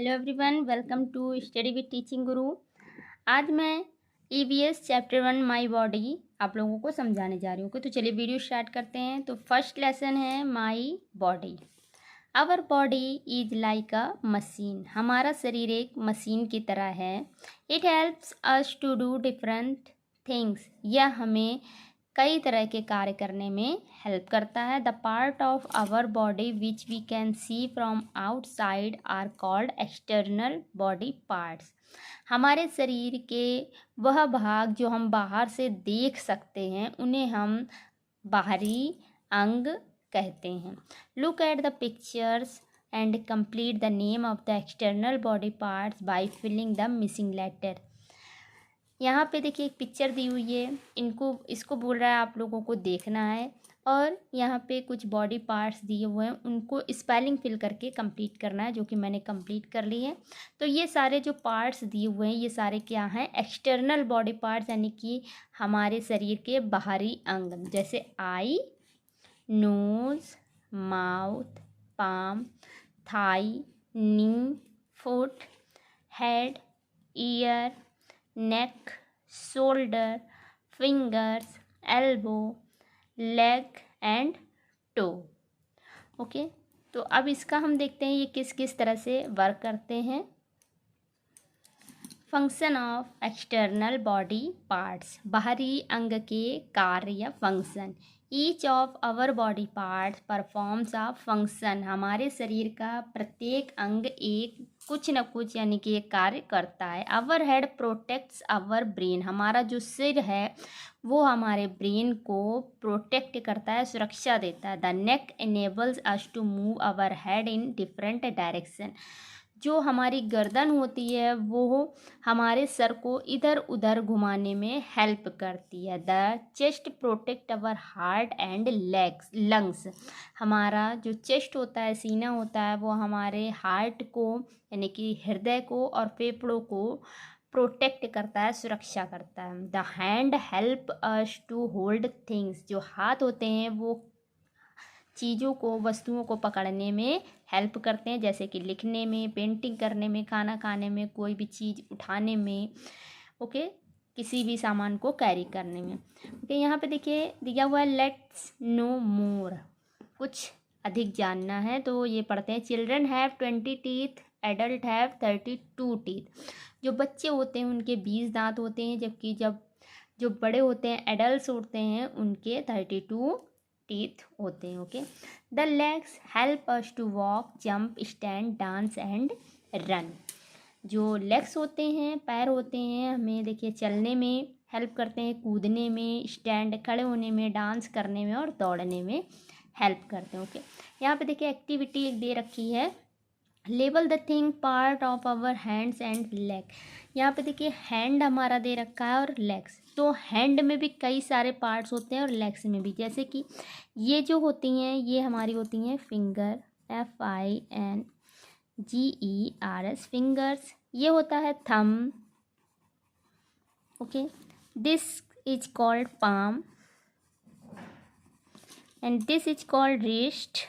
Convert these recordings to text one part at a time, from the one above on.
Hello everyone, welcome to study with teaching Guru. आज मैं EVS chapter 1 my body आप लोगों को समझाने जा रही हूँ। तो चलिए वीडियो स्टार्ट करते हैं। तो फर्स्ट लेसन है my body. Our body is like a machine. हमारा शरीर एक मशीन की तरह है। It helps us to do different things. यह हमें कई तरह के कार्य करने में हेल्प करता है। The part of our body which we can see from outside are called external body parts. हमारे शरीर के वह भाग जो हम बाहर से देख सकते हैं उन्हें हम बाहरी अंग कहते हैं। Look at the pictures and complete the name of the external body parts by filling the missing letter. यहाँ पे देखिए एक पिक्चर दी हुई है, इसको बोल रहा है आप लोगों को देखना है और यहाँ पे कुछ बॉडी पार्ट्स दिए हुए हैं, उनको स्पेलिंग फिल करके कंप्लीट करना है, जो कि मैंने कंप्लीट कर ली है। तो ये सारे जो पार्ट्स दिए हुए हैं ये सारे क्या हैं? एक्सटर्नल बॉडी पार्ट्स, यानी कि हमारे शरीर के बाहरी अंग, जैसे eye, nose, mouth, palm, thigh, knee, foot, head, ear, neck, shoulder, fingers, elbow, leg and toe. Okay, तो अब इसका हम देखते हैं ये किस किस तरह से वर्क करते हैं। Function of external body parts, बाहरी अंग के कार्य या function. Each of our body parts performs a function. हमारे शरीर का प्रत्येक अंग एक कुछ न कुछ यानी कि एक कार्य करता है। Our head protects our brain. हमारा जो सिर है वो हमारे ब्रेन को प्रोटेक्ट करता है, सुरक्षा देता है। The neck enables us to move our head in different direction. जो हमारी गर्दन होती है वो हमारे सर को इधर उधर घुमाने में हेल्प करती है। The chest protect our heart and lungs. हमारा जो चेस्ट होता है, सीना होता है, वो हमारे हार्ट को यानी कि हृदय को और फेफड़ों को प्रोटेक्ट करता है, सुरक्षा करता है। The hand help us to hold things. जो हाथ होते हैं वो चीज़ों को, वस्तुओं को पकड़ने में हेल्प करते हैं, जैसे कि लिखने में, पेंटिंग करने में, खाना खाने में, कोई भी चीज़ उठाने में, ओके, किसी भी सामान को कैरी करने में। ओके, यहाँ पे देखिए दिया हुआ है लेट्स नो मोर। कुछ अधिक जानना है तो ये पढ़ते हैं। Children have 20 teeth, adult have 32 teeth. जो बच्चे होते हैं उनके 20 दांत होते हैं, जबकि जो बड़े होते हैं, एडल्ट होते हैं, उनके 32 टीथ होते हैं। Okay, the legs help us to walk, jump, stand, dance and run. जो लेग्स होते हैं, पैर होते हैं, हमें देखिए चलने में हेल्प करते हैं, कूदने में, स्टैंड खड़े होने में, डांस करने में और दौड़ने में हेल्प करते हैं। ओके, यहाँ पे देखिए एक्टिविटी एक दे रखी है। Label the thing part of our hands and leg. यहाँ पे देखिए हैंड हमारा दे रखा है और लेग्स। तो हैंड में भी कई सारे पार्ट्स होते हैं और लेग्स में भी, जैसे कि ये जो होती हैं ये हमारी होती हैं फिंगर, FINGERS, फिंगर्स। ये होता है thumb. Okay, this is called palm and this is called wrist,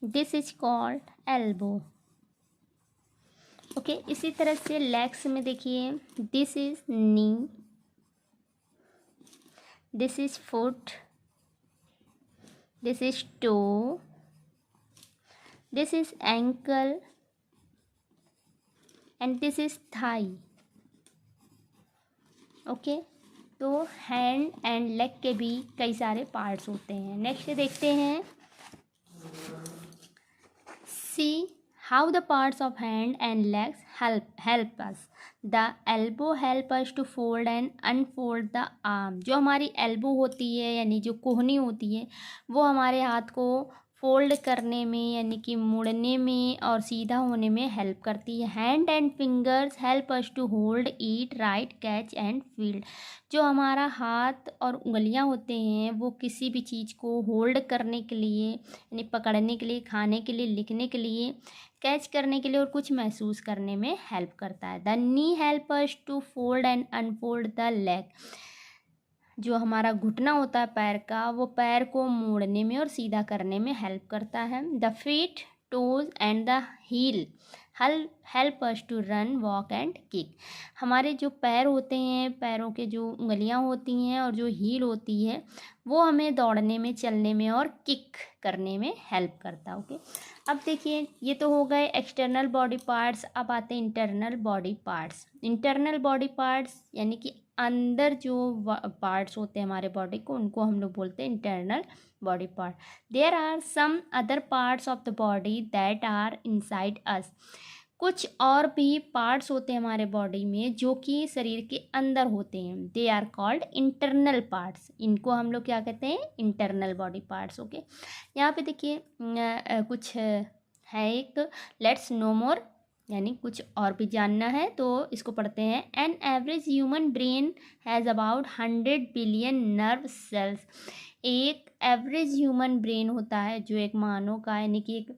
this is called elbow. Okay, इसी तरह से लेग्स में देखिए this is knee, this is foot, this is toe, this is ankle and this is thigh. Okay, तो hand and leg के भी कई सारे पार्ट्स होते हैं। नेक्स्ट देखते हैं, सी how the parts of hand and legs help us. The elbow help us to fold and unfold the arm. जो हमारी एल्बो होती है यानी जो कोहनी होती है वो हमारे हाथ को फोल्ड करने में यानी कि मुड़ने में और सीधा होने में हेल्प करती है। Hand and fingers help us to hold, eat, write, catch and field. जो हमारा हाथ और उंगलियां होते हैं वो किसी भी चीज़ को होल्ड करने के लिए यानी पकड़ने के लिए, खाने के लिए, लिखने के लिए, कैच करने के लिए और कुछ महसूस करने में हेल्प करता है। The knee help us to fold and unfold the leg. जो हमारा घुटना होता है पैर का, वो पैर को मोड़ने में और सीधा करने में हेल्प करता है। The feet, toes and the heel help us to run walk and kick. हमारे जो पैर होते हैं, पैरों के जो उंगलियां होती हैं और जो हील होती है वो हमें दौड़ने में, चलने में और किक करने में हेल्प करता है। ओके, अब देखिए ये तो हो गए एक्सटर्नल बॉडी पार्ट्स। अब आते हैं internal body parts. Internal body parts यानी कि अंदर जो पार्ट्स होते हैं हमारे बॉडी को, उनको हम लोग बोलते हैं internal body part. There are some other parts of the body that are inside us. कुछ और भी पार्ट्स होते हैं हमारे बॉडी में जो कि शरीर के अंदर होते हैं। They are called internal parts. इनको हम लोग क्या कहते हैं? Internal body parts. ओके, यहाँ पे देखिए कुछ है एक लेट्स नो मोर, यानी कुछ और भी जानना है तो इसको पढ़ते हैं। An average human brain has about 100 billion nerve cells. एक एवरेज ह्यूमन ब्रेन होता है जो एक मानव का, यानी कि एक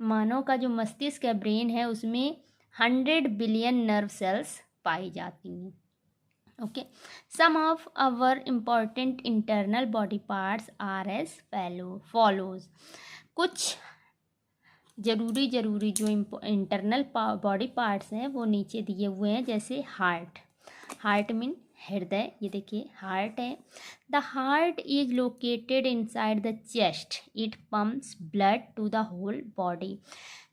मानव का जो मस्तिष्क है, ब्रेन है, उसमें 100 बिलियन नर्व सेल्स पाई जाती हैं। Okay, some of our important internal body parts are as follows. कुछ ज़रूरी जो इंटरनल बॉडी पार्ट्स हैं वो नीचे दिए हुए हैं, जैसे हार्ट मीन हृदय। ये देखिए हार्ट है। The heart is located inside the chest, it pumps blood to the whole body.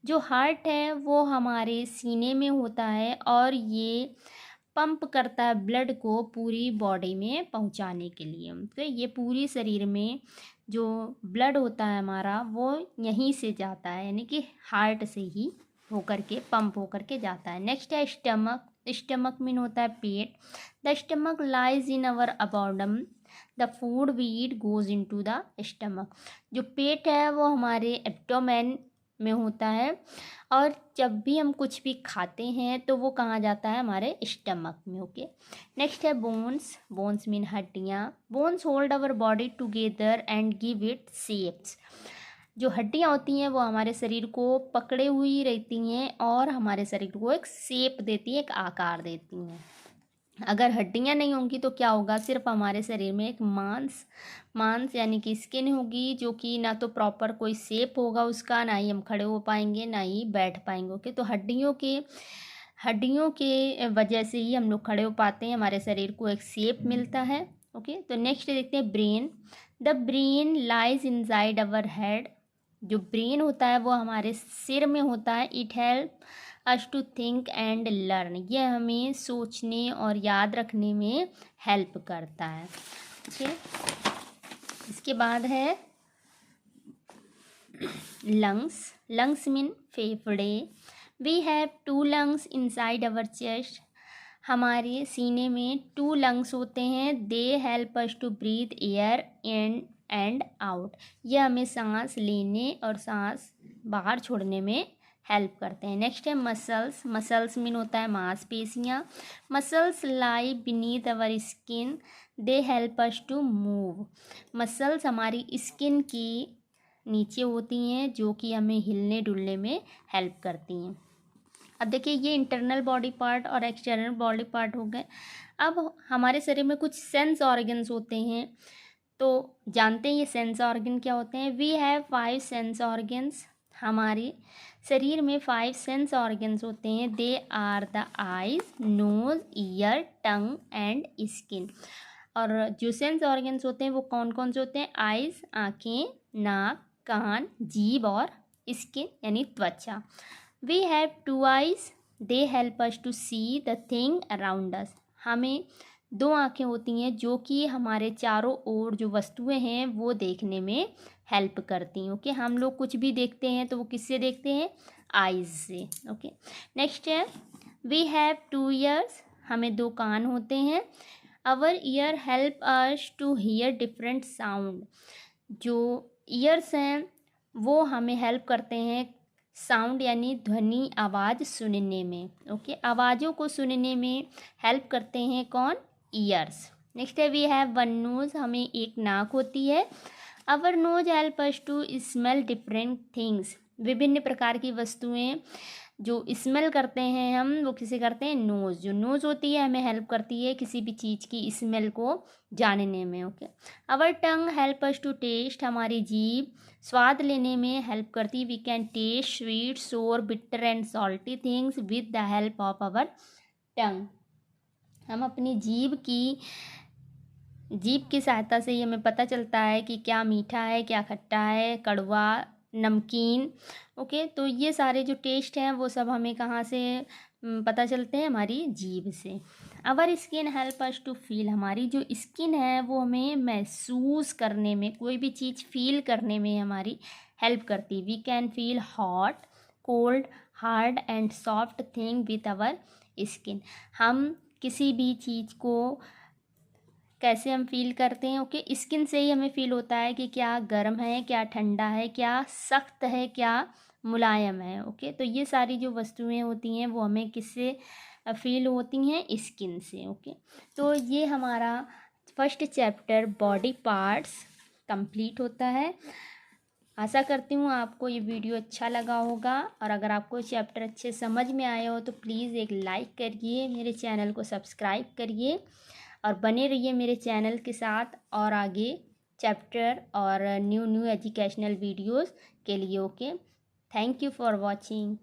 जो हार्ट है वो हमारे सीने में होता है और ये पंप करता है ब्लड को पूरी बॉडी में पहुंचाने के लिए। तो ये पूरी शरीर में जो ब्लड होता है हमारा वो यहीं से जाता है, यानी कि हार्ट से ही होकर के पंप होकर के जाता है। नेक्स्ट है स्टमक। स्टमक मीन होता है पेट। The stomach lies in our abdomen, the food we eat goes into the stomach. जो पेट है वो हमारे एब्डोमेन में होता है और जब भी हम कुछ भी खाते हैं तो वो कहाँ जाता है? हमारे स्टमक में। ओके, नेक्स्ट है बोन्स मीन हड्डियाँ। Bones hold our body together and give it shapes. जो हड्डियाँ होती हैं वो हमारे शरीर को पकड़े हुई रहती हैं और हमारे शरीर को एक शेप देती हैं, एक आकार देती हैं। अगर हड्डियाँ नहीं होंगी तो क्या होगा? सिर्फ हमारे शरीर में एक मांस यानी कि स्किन होगी, जो कि ना तो प्रॉपर कोई शेप होगा उसका, ना ही हम खड़े हो पाएंगे, ना ही बैठ पाएंगे। ओके, तो हड्डियों के वजह से ही हम लोग खड़े हो पाते हैं, हमारे शरीर को एक शेप मिलता है। ओके, तो नेक्स्ट देखते हैं brain. The brain lies inside our head. जो ब्रेन होता है वो हमारे सिर में होता है। It help us to think and learn. ये हमें सोचने और याद रखने में हेल्प करता है। ओके, इसके बाद है लंग्स मीन फेफड़े। We have 2 lungs inside our chest. हमारे सीने में 2 लंग्स होते हैं। They help us to breathe air in and out. ये हमें सांस लेने और सांस बाहर छोड़ने में हेल्प करते हैं। नेक्स्ट है मसल्स मीन होता है मांसपेशियाँ। Muscles lie beneath our skin, they help us to move. Muscles हमारी स्किन की नीचे होती हैं जो कि हमें हिलने डुलने में हेल्प करती हैं। अब देखिए ये इंटरनल बॉडी पार्ट और एक्सटर्नल बॉडी पार्ट हो गए। अब हमारे शरीर में कुछ सेंस ऑर्गन्स होते हैं, तो जानते हैं ये सेंस ऑर्गन क्या होते हैं? We have 5 sense organs. हमारे शरीर में 5 सेंस ऑर्गन्स होते हैं। They are the eyes, nose, ear, tongue and skin. और जो सेंस ऑर्गन्स होते हैं वो कौन कौन से होते हैं? आइज आँखें, नाक, कान, जीभ और स्किन यानी त्वचा। We have 2 eyes, they help us to see the thing around us. हमें 2 आँखें होती हैं जो कि हमारे चारों ओर जो वस्तुएं हैं वो देखने में हेल्प करती हैं। ओके, हम लोग कुछ भी देखते हैं तो वो किससे देखते हैं? आइज से। ओके, नेक्स्ट है वी हैव 2 ईयर्स। हमें 2 कान होते हैं। Our ear help us to hear different sound. जो ईयर्स हैं वो हमें हेल्प करते हैं साउंड यानी ध्वनि, आवाज़ सुनने में। ओके, आवाज़ों को सुनने में हेल्प करते हैं कौन? ईयर्स। नेक्स्ट है वी हैव 1 नोज। हमें एक नाक होती है। Our nose help us to smell different things. विभिन्न प्रकार की वस्तुएं जो स्मेल करते हैं हम, वो किसे करते हैं, नोज़। जो नोज़ होती है हमें हेल्प करती है किसी भी चीज़ की स्मेल को जानने में। Okay, our tongue help us to taste, हमारी जीभ स्वाद लेने में हेल्प करती। We can taste sweet, sour, bitter and salty things with the help of our tongue. हम अपनी जीभ की सहायता से ही हमें पता चलता है कि क्या मीठा है, क्या खट्टा है, कड़वा, नमकीन। ओके, तो ये सारे जो टेस्ट हैं वो सब हमें कहाँ से पता चलते हैं, हमारी जीभ से। Our skin help us to feel, हमारी जो स्किन है वो हमें महसूस करने में, कोई भी चीज़ फील करने में हमारी हेल्प करती है। We can feel hot, cold, hard and soft thing with our skin. हम किसी भी चीज़ को कैसे हम फील करते हैं, ओके, स्किन से ही हमें फील होता है कि क्या गर्म है, क्या ठंडा है, क्या सख्त है, क्या मुलायम है। ओके, तो ये सारी जो वस्तुएं होती हैं वो हमें किससे फील होती हैं, स्किन से। ओके, तो ये हमारा first chapter body parts complete होता है। आशा करती हूँ आपको ये वीडियो अच्छा लगा होगा, और अगर आपको चैप्टर अच्छे समझ में आया हो तो प्लीज़ एक लाइक करिए, मेरे चैनल को सब्सक्राइब करिए और बने रहिए मेरे चैनल के साथ और आगे चैप्टर और न्यू एजुकेशनल वीडियोस के लिए। Okay, thank you for watching.